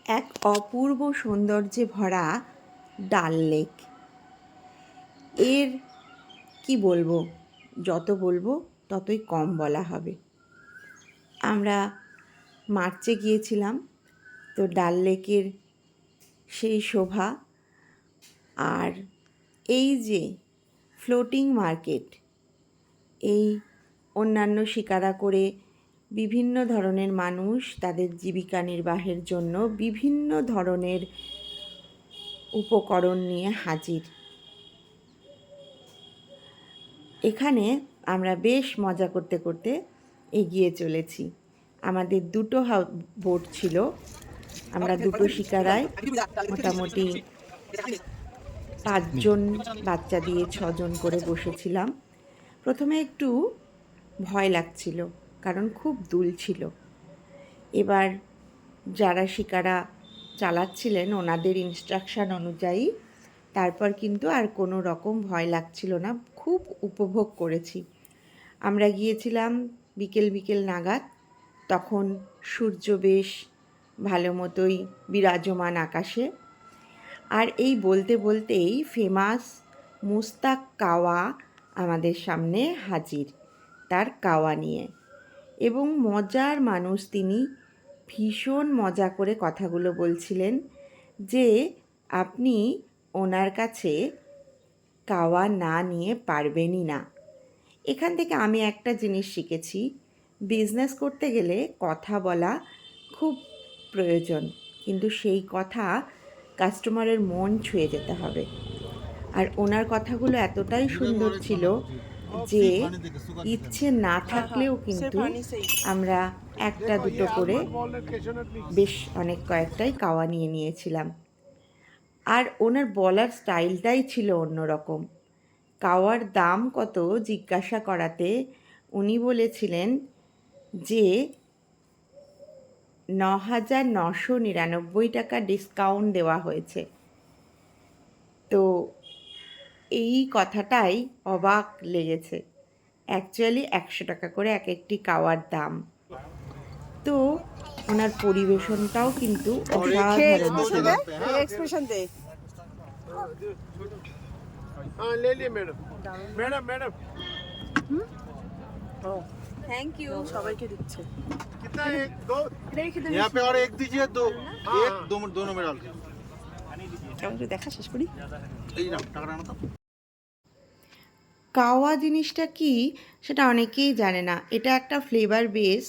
এক অপূর্ব সৌন্দর্যে ভরা ডাল লেক। এর কি বলবো, যত বলবো ততই কম বলা হবে। আমরা মার্চে গিয়েছিলাম, তো ডাল লেকের সেই শোভা আর এই যে ফ্লোটিং মার্কেট, এই অন্যান্য শিকারা করে বিভিন্ন ধরনের মানুষ তাদের জীবিকা নির্বাহের জন্য বিভিন্ন ধরনের উপকরণ নিয়ে হাজির। এখানে আমরা বেশ মজা করতে করতে এগিয়ে চলেছি। আমাদের দুটো বোট ছিল, আমরা দুটো শিকারায় মোটামুটি 5 জন বাচ্চা দিয়ে 6 জন করে বসেছিলাম। প্রথমে একটু ভয় লাগছিল, কারণ খুব দুল ছিল। এবার যারা শিকারা চালাচ্ছিলেন ওনাদের ইনস্ট্রাকশান অনুযায়ী তারপর কিন্তু আর কোনো রকম ভয় লাগছিল না, খুব উপভোগ করেছি। আমরা গিয়েছিলাম বিকেল নাগাদ, তখন সূর্য বেশ ভালো মতোই বিরাজমান আকাশে। আর এই বলতে বলতেই ফেমাস মুস্তাক কাওয়া আমাদের সামনে হাজির, তার কাওয়া নিয়ে। এবং মজার মানুষ তিনি, ভীষণ মজা করে কথাগুলো বলছিলেন যে আপনি ওনার কাছে কাওয়া না নিয়ে পারবেনই না। এখান থেকে আমি একটা জিনিস শিখেছি, বিজনেস করতে গেলে কথা বলা খুব প্রয়োজন, কিন্তু সেই কথা কাস্টমারের মন ছুঁয়ে যেতে হবে। আর ওনার কথাগুলো এতটাই সুন্দর ছিল যে ইচ্ছে না থাকলেও কিন্তু আমরা একটা দুটো করে বেশ অনেক কয়েকটাই কাওয়া নিয়ে নিয়েছিলাম। আর ওনার বলার স্টাইলটাই ছিল অন্যরকম। কাওয়ার দাম কত জিজ্ঞাসা করাতে উনি বলেছিলেন যে 9,999 টাকা ডিসকাউন্ট দেওয়া হয়েছে। তো এই কথাটাই অবাক লেগেছে। অ্যাকচুয়ালি 100 টাকা করে এক একটি কাওয়ার দাম। তো ওনার পরিবেশনটাও কিন্তু অসাধারণ ছিল। थैंक यू সবাইকে দিচ্ছে। कितना एक दो यहाँ पे और एक दीजिए, दो एक दो दोनों में डाल दीजिए। কেমন করে দেখা শেষ করি। এই নাও টাকা না তো। কাওয়া জিনিসটা কি সেটা অনেকেই জানে না। এটা একটা ফ্লেভার বেস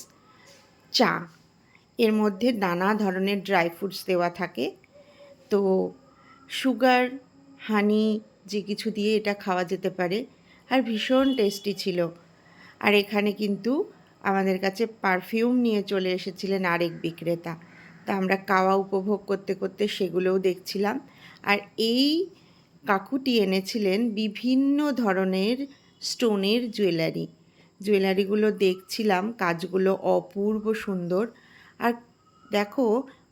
চা, এর মধ্যে নানা ধরনের ড্রাই ফ্রুটস দেওয়া থাকে। তো সুগার, হানি যে কিছু দিয়ে এটা খাওয়া যেতে পারে, আর ভীষণ টেস্টি ছিল। আর এখানে কিন্তু আমাদের কাছে পারফিউম নিয়ে চলে এসেছিলেন আরেক বিক্রেতা, তা আমরা কাওয়া উপভোগ করতে করতে সেগুলোও দেখছিলাম। আর এই কাকুটি এনেছিলেন বিভিন্ন ধরনের স্টোনের জুয়েলারিগুলো দেখছিলাম, কাজগুলো অপূর্ব সুন্দর। আর দেখো,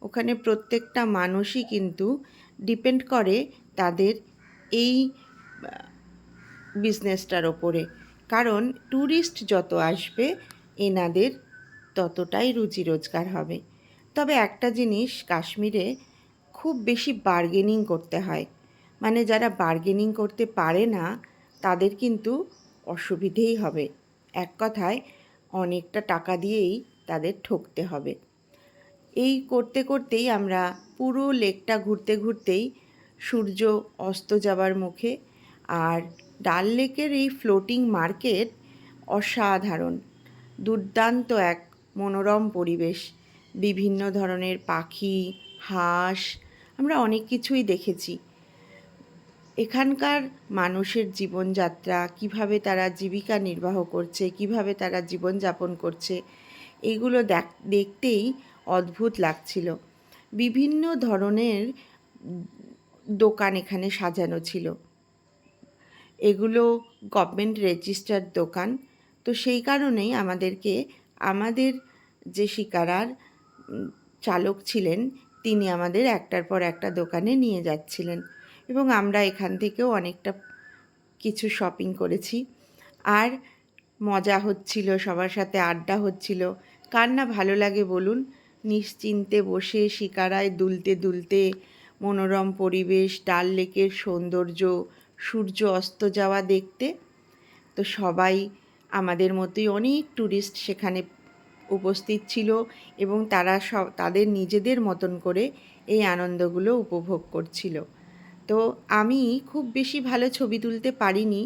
ওখানে প্রত্যেকটা মানুষই কিন্তু ডিপেন্ড করে তাদের এই বিজনেসটার ওপরে, কারণ ট্যুরিস্ট যত আসবে এনাদের ততটাই রুজি রোজগার হবে। তবে একটা জিনিস, কাশ্মীরে খুব বেশি বার্গেনিং করতে হয়, মানে যারা বার্গেনিং করতে পারে না তাদের কিন্তু অসুবিধেই হবে। এক কথায় অনেকটা টাকা দিয়েই তাদের ঠকতে হবে। এই করতে করতেই আমরা পুরো লেকটা ঘুরতে ঘুরতেই সূর্য অস্ত যাবার মুখে। আর ডাল লেকের এই ফ্লোটিং মার্কেট অসাধারণ, দুর্দান্ত এক মনোরম পরিবেশ। বিভিন্ন ধরনের পাখি, হাঁস, আমরা অনেক কিছুই দেখেছি। এখানকার মানুষের জীবনযাত্রা, কিভাবে তারা জীবিকা নির্বাহ করছে, কিভাবে তারা জীবনযাপন করছে, এগুলো দেখতেই অদ্ভুত লাগছিল। বিভিন্ন ধরনের দোকান এখানে সাজানো ছিল, এগুলো গভর্নমেন্ট রেজিস্টার্ড দোকান। তো সেই কারণেই আমাদের যে শিকারার চালক ছিলেন তিনি আমাদের একটার পর একটা দোকানে নিয়ে যাচ্ছিলেন, এবং আমরা এখান থেকেও অনেকটা কিছু শপিং করেছি। আর মজা হচ্ছিল, সবার সাথে আড্ডা হচ্ছিল। কার না ভালো লাগে বলুন, নিশ্চিন্তে বসে শিকারায় দুলতে দুলতে মনোরম পরিবেশ, ডাল লেকের সৌন্দর্য, সূর্য অস্ত যাওয়া দেখতে। তো সবাই আমাদের মতোই অনেক ট্যুরিস্ট সেখানে উপস্থিত ছিল এবং তারা তাদের নিজেদের মতন করে এই আনন্দগুলো উপভোগ করছিল। তো আমি খুব বেশি ভালো ছবি তুলতে পারিনি,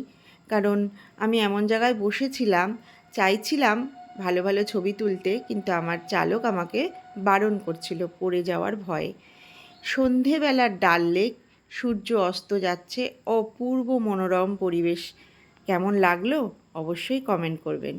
কারণ আমি এমন জায়গায় বসেছিলাম, চাইছিলাম ভালো ভালো ছবি তুলতে, কিন্তু আমার চালক আমাকে বারণ করছিল পড়ে যাওয়ার ভয়ে। সন্ধেবেলার ডাল লেক, সূর্য অস্ত যাচ্ছে, অপূর্ব মনোরম পরিবেশ। কেমন লাগলো অবশ্যই কমেন্ট করবেন।